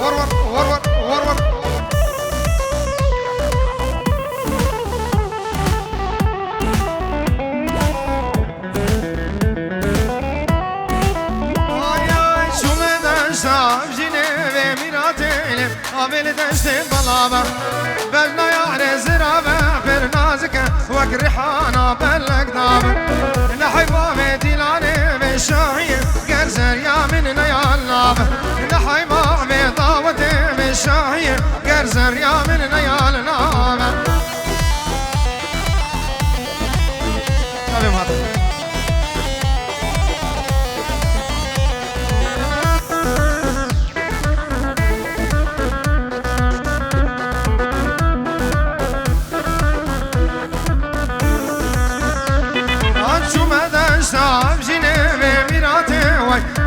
ور قابل دشت بلابا بلنا يا زرابة برنازك وقرحانا بلق دابا نحيبا بديلاني بالشاعية قرزر يا من نيالنابا نحيبا بضاوتي بالشاعية قرزر يا من نيالنابا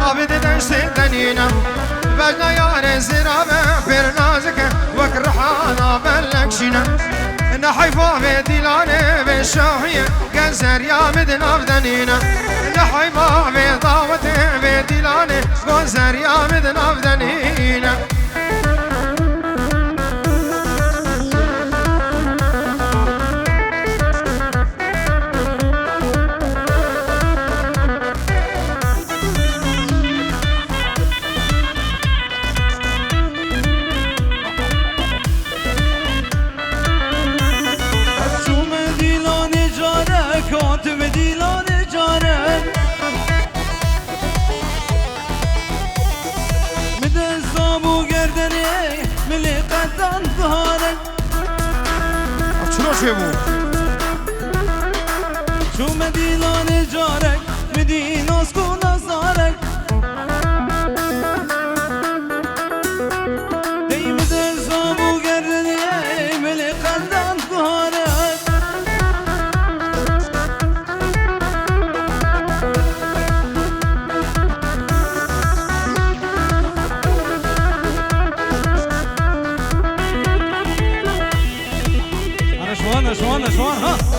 عبد دشت دنينا بلنا يا زرابة برنازك وقرحانا بلكشنا نحيفا بديلاني بالشاهية قنزر يا مدنا بدنينا نحيفا بضاوتي بديلاني قنزر يا مدنا بدنينا شو مدينة جارك مدينة سكون صارك دي مدر صابو قرني ملي قدام ظهرك أنا شوان ها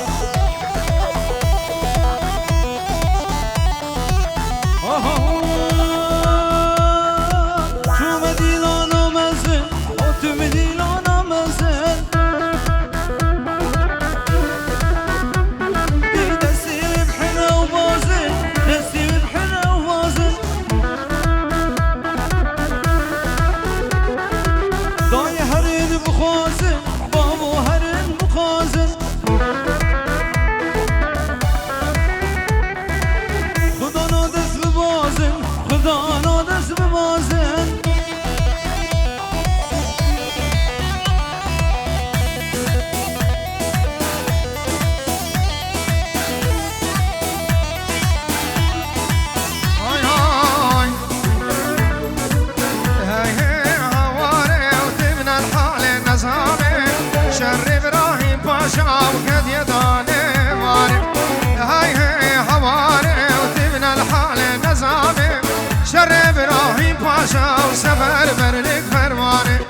سفر برلك فرمانه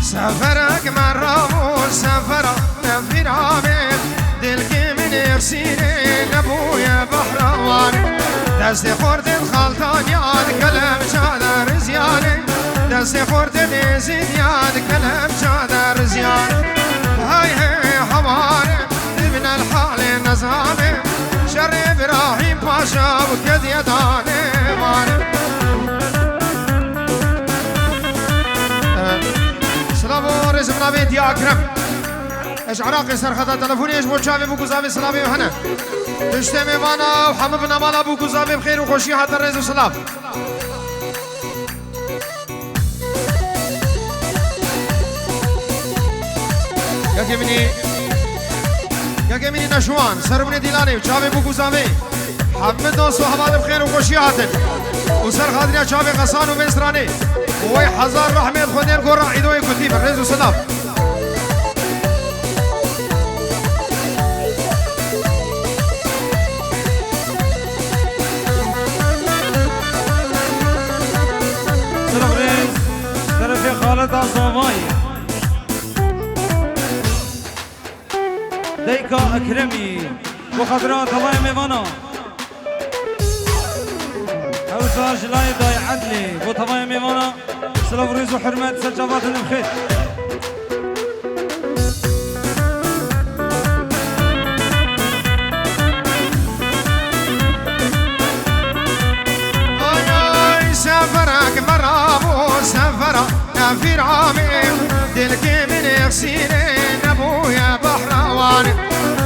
سفرك مرة سفرة نفير عامل دلقي من يرسيني نبويا بحرواني دستي خورد الخلطان ياد كلام شادر زياني دستي خورد بيزيد ياد كلام شادر زياني هاي حواري ابن الحال نظامي شر إبراهيم باشا وكد يداني ماني سلام ورزم نبيت يا أكرم اش عراقي سرخطة تلفوني اش بوشافي بو قزابي سلامي وهنا تشتمي وانا وحمبنا مالا بو قزابي بخير وخوشي حتى الرئيس وسلام يا مني نشوان سرمني ديلاني وشافي بو قزابي حمد ناس وحباد بخير وخوشي حتى وسر خادريا شافي غسان ومنسراني وي حزار رحمة خونين قرع عيدوي كتيب الرئيس وسلام صافاي ديكا أكرمي وخضرات الله ميوانا أوساج لاي داي عدلي وطبايا ميوانا سلاف ريز وحرمات سجافات المخيط سفرك مرابو سفرة نافير عامين دلك من يغسينين ابويا بحروان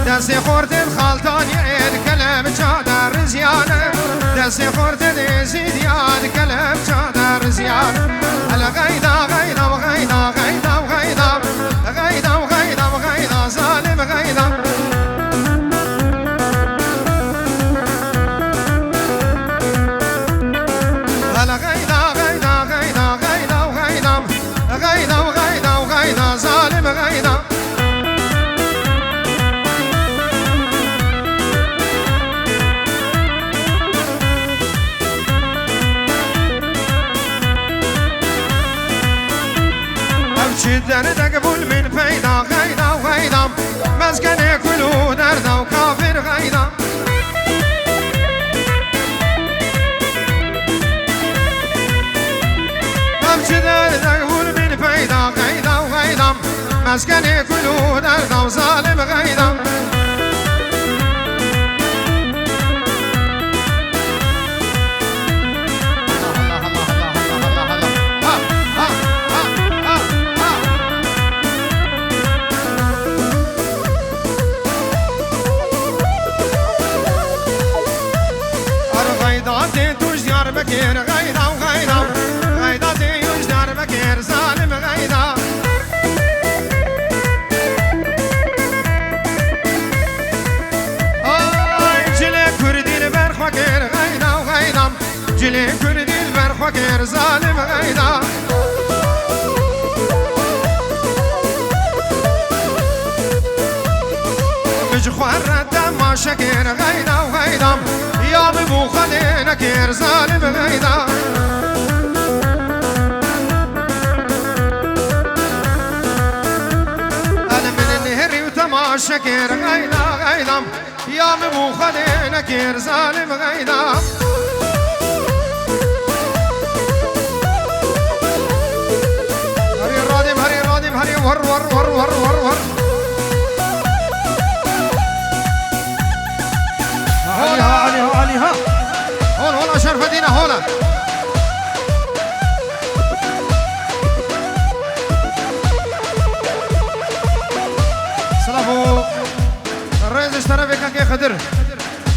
دسي خورت الخلطان يعيد كلام جادر زيان دسي خورت زيديان كلام جادر زيان الغيدا غيدا وغيدا غيدا وغيدا غيدا وغيدا وغيدا ظالم غيدا ظالم غيدا أمشي درد قبول من فايدة غيدا وغيدا مسكن كله درد وكافر غيدا أمشي درد قبول من فايدة غيدا وغيدا مسكني كله درد وظالم غيدا غيدا تيتوش ديار بكير غيدا وغيدا غيدا تيوش ديار بكير ظالم غيدا جلي كردي البرخ وكير ظالم غيدا مجخوار رد ما شكير غيدا وغيدا يا ببو خلينا كير ظالم غيدا أنا من النهر وتما شكير غيدا غيدا يا ببو خلينا كير ظالم غيدا هري ور ور ور ور ور ور عليها هون شرف دينا هون سلافو الرئيس اشترى بك كي خدر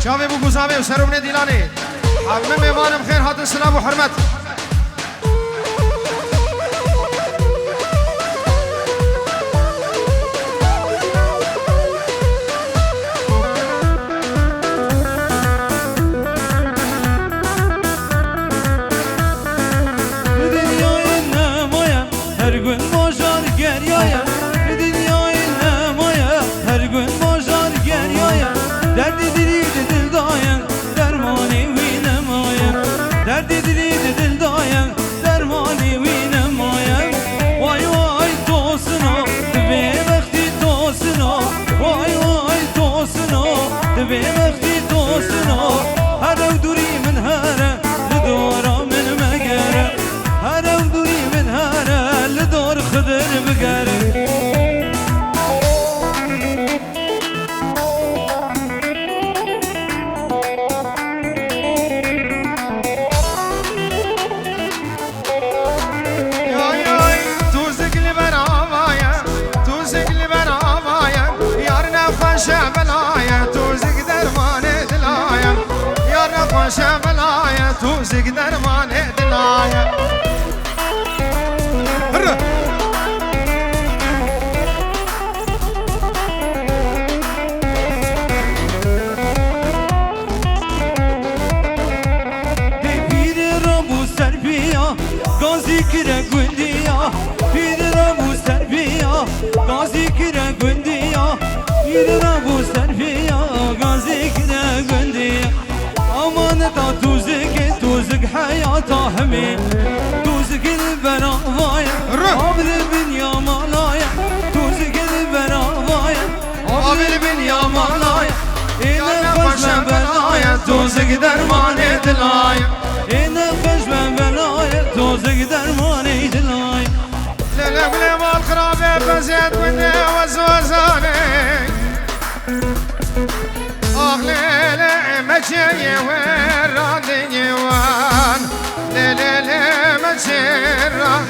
شافي ابو قزامي وسربني ديلاني حمم ايمان بخير هات السلام وحرمت شبلايا توزق درمان دلايا پیر رامو سربیا گازی کره گندیا پیر رامو سربیا گازی کره گندیا پیر رامو سربیا گازی کره گندیا امانتا توزق حياته همين توزق البراء ضايع توزق درماني دلاي نفش من بلاي توزق درماني دلاي لا بلا ما الخرابة بزيد مني وزوزاني ليلة مجي وين ديوان ليلة مجي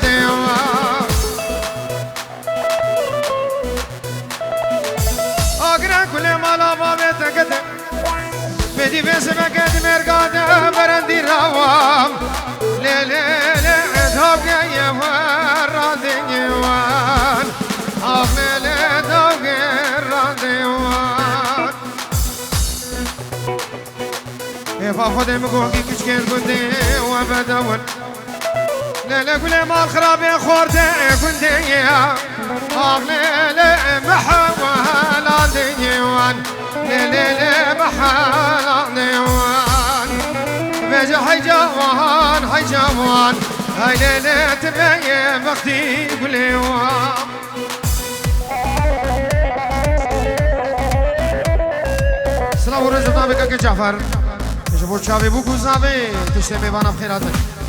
ديوان أقرأ كل ما لا بابتك بدي بسمك مرقاد برندي روام ليلة دوقة يوان ديوان ليلة دوقة ديوان فاخذ مقوقي كشكين كنتي وبدون لا لا قولي ما الخراب يا خورتي كنتي لا لا محاولة ديوان لا لا محاولة ديوان بيجي حيجوان هاي ليلة تبين بختي قولي سلام ورزق نابك جعفر شوفوا تشافي بوكو زافي تشتمي بانا بخيراتك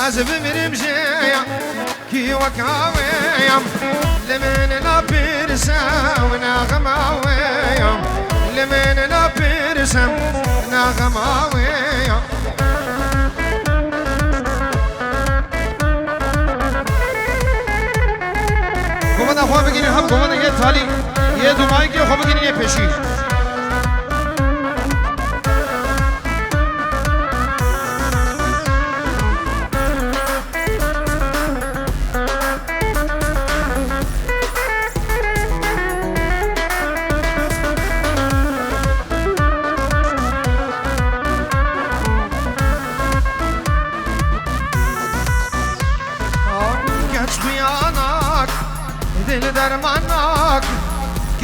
عزب مرمشيا كي وكاويم لمن نبرسا ونغماويم لمن نبرسا نغماويم قومنا خواه بگیرین هم قومنا یه تالی یه دومایی که خواه بگیرین یه پشی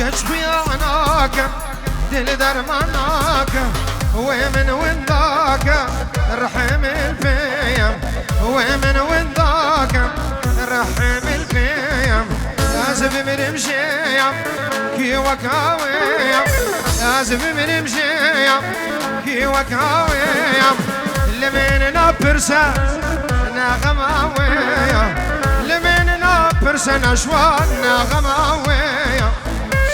كش بياناك دل درماناك ومن ونداك رحم الفيم ومن ونداك رحم الفيم لازم مرمشيم كي وكاويم لازم مرمشيم كي وكاويم لمن نبرسا نغماويم لمن نبرسا نشوان نغماويم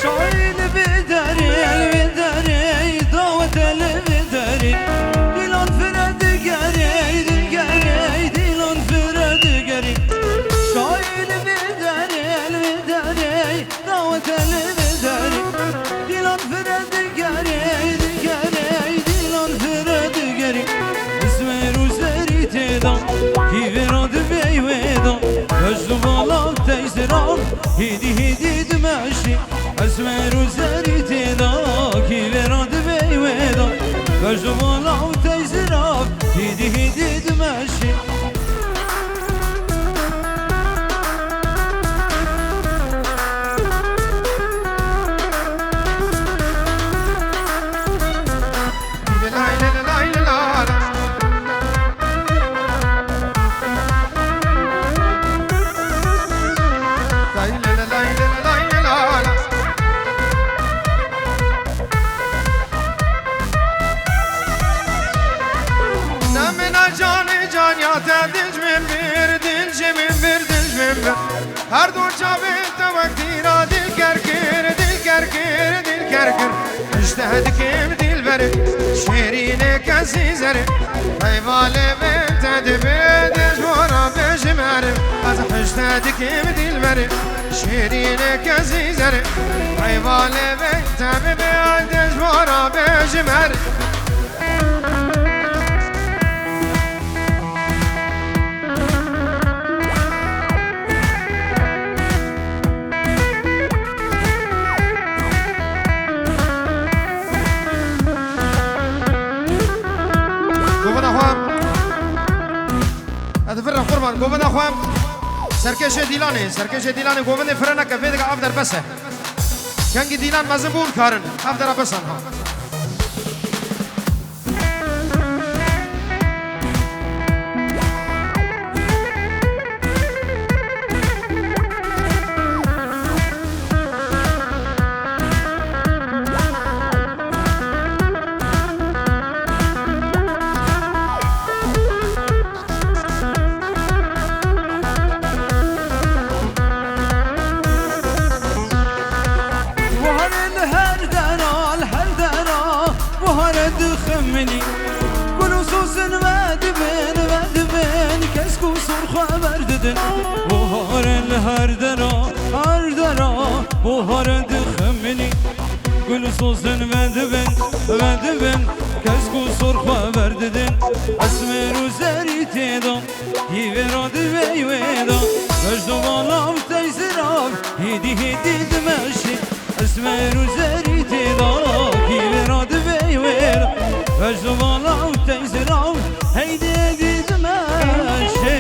شايل بدري دعوة البدري ديلون فرد قري ديلون فرد قري شايل بدري دعوة البدري ديلون فرد قري ديلون فرد قري اسمي روزري تيدا كيف راد بيويدا وجد بالا تيسران هيدي دمشي اسمر و زری تیدا کی وراد بیویدا وجد بالا و تیزراف هیدی دمشی هر دو جاوید تو وقتی را دل کرکر اجتهد کم دل بره شیرین کسی زره حیواله بنت دبیدش ورا بشمره از اجتهد کم دل بره شیرین کسی زره حیواله بنت دبیدش ورا بشمره گوبند خوام سرکش دیلانه گوبند فرنا کفید که آب در بسه کنگی دیلان مزبون کارن آب در بسن ها خمني كل وصوص ودبن كسكو صرخة برددن بهار الهردرا بهار خمني كل وصوص ودبن كسكو صرخة برددن اسمر وزاري تيدا يفراد ويويدا مجدو بالام تيسراب هدي دمشي اسمر وزاري تيدا يفراد ويويدا مجدو بالام تيسراب هيدي دمشي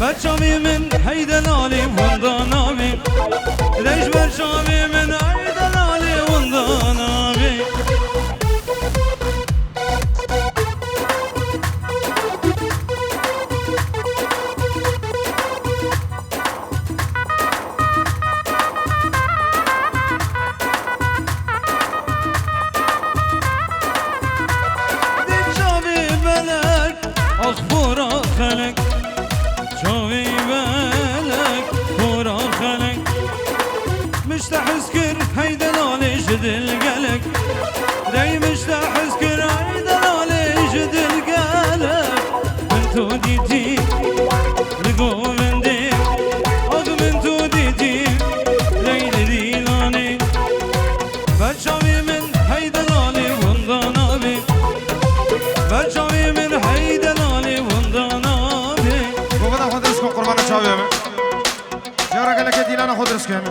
برشامي من هيدلالي وندانابي ليش برشامي من هيدلالي وندانابي ديشابي بلك أخبار خلق شوي بالك كورا خلق مشتحسكر هيدا نالي جدل قلق داي مشتحسكر هيدا نالي جدل قلق منتو ديتي لقو من دي أغ منتو ديتي ليلي ديلاني بجامي من هيدا نالي وندانابي بجامي من هيدا نالي وندانابي قربان چاویم جارا گله که دیلان خود رسکن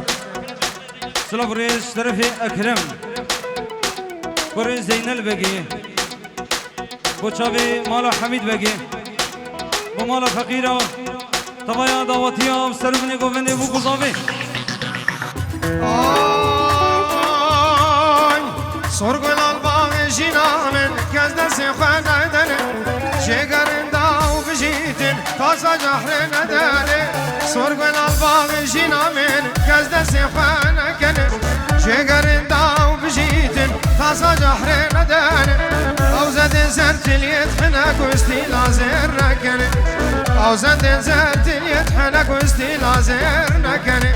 سلام رئیس طرف اکرم برای زینل بگی با چاوی مالا حمید بگی با مالا فقیرا طبایا دعوتی ها سربنی گوونده بو گذابی آی سرگلال باغ جینامن کز دست خانه دنه شگرن داو بجیتن تازا جهر نداره سرگلال باغ جینامن کز دست خانه کنه شگرن داو بجیتن تازا جهر نداره او زد زرتلیت حنک و استیلازر نکنه او زد زرتلیت حنک و استیلازر نکنه